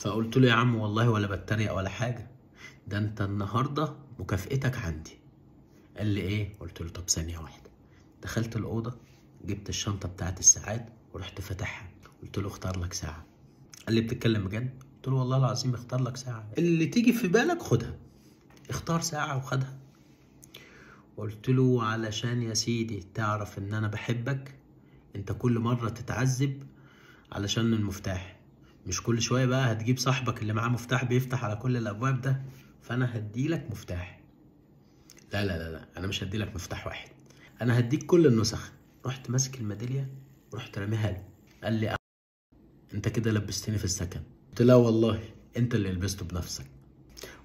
فقلت له يا عم والله ولا بتريق ولا حاجة، ده انت النهاردة مكافئتك عندي. قال لي ايه؟ قلت له طب ثانية واحدة. دخلت الأوضة، جبت الشنطة بتاعت الساعات ورحت فاتحها، قلت له اختار لك ساعة. قال لي بتتكلم بجد؟ قلت له والله العظيم اختار لك ساعة، اللي تيجي في بالك خدها. اختار ساعة وخدها. قلت له علشان يا سيدي تعرف ان انا بحبك، انت كل مرة تتعذب علشان المفتاح، مش كل شوية بقى هتجيب صاحبك اللي معاه مفتاح بيفتح على كل الابواب ده، فانا هديلك مفتاح. لا لا لا لا، انا مش هديلك مفتاح واحد، انا هديك كل النسخ. رحت ماسك الميدالية ورحت راميها له. قال لي انت كده لبستني في السكن. قلت له والله انت اللي لبسته بنفسك.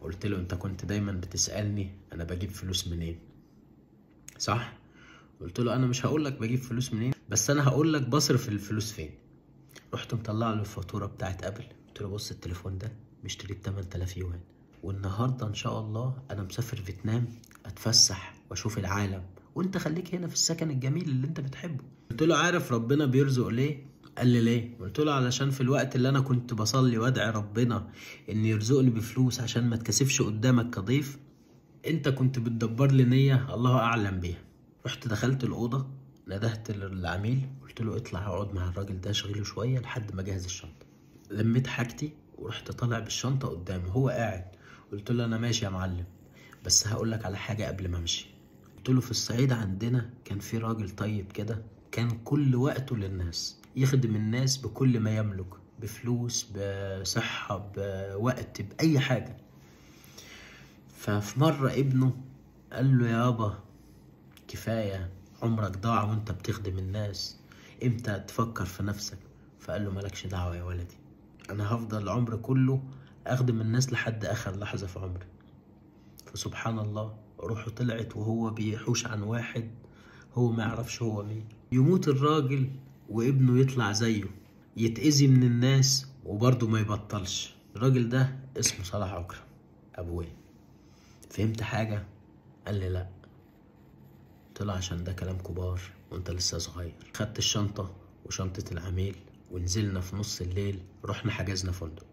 قلت له انت كنت دايما بتسألني انا بجيب فلوس منين، صح؟ قلت له انا مش هقول لك بجيب فلوس منين، بس انا هقول لك بصرف الفلوس فين. رحت مطلع له الفاتوره بتاعت ابل، قلت له بص التليفون ده مشتريه ب 8000 يوان، والنهارده ان شاء الله انا مسافر فيتنام اتفسح واشوف العالم، وانت خليك هنا في السكن الجميل اللي انت بتحبه. قلت له عارف ربنا بيرزق ليه؟ قال لي ليه؟ قلت له علشان في الوقت اللي انا كنت بصلي وادعي ربنا ان يرزقني بفلوس عشان ما اتكسفش قدامك كضيف، انت كنت بتدبر لي نية الله اعلم بيها. رحت دخلت الاوضه، ندهت للعميل قلت له اطلع اقعد مع الراجل ده اشغله شويه لحد ما اجهز الشنطه. لميت حاجتي ورحت طالع بالشنطه قدامه، هو قاعد. قلت له انا ماشي يا معلم، بس هقول لك على حاجه قبل ما امشي. قلت له في الصعيد عندنا كان في راجل طيب كده، كان كل وقته للناس، يخدم الناس بكل ما يملك، بفلوس بصحه بوقت باي حاجه. ففي مرة ابنه قال له يابا كفاية، عمرك ضاع وانت بتخدم الناس، امتى تفكر في نفسك؟ فقال له مالكش دعوة يا ولدي، انا هفضل العمر كله اخدم الناس لحد اخر لحظة في عمري. فسبحان الله روحه طلعت وهو بيحوش عن واحد هو ما يعرفش هو مين. يموت الراجل وابنه يطلع زيه، يتأذي من الناس وبرضه ما يبطلش. الراجل ده اسمه صلاح عكرة ابوي. فهمت حاجة؟ قال لي لا. طلع عشان ده كلام كبار وانت لسه صغير. خدت الشنطة وشنطة العميل ونزلنا في نص الليل، رحنا حجزنا فندق.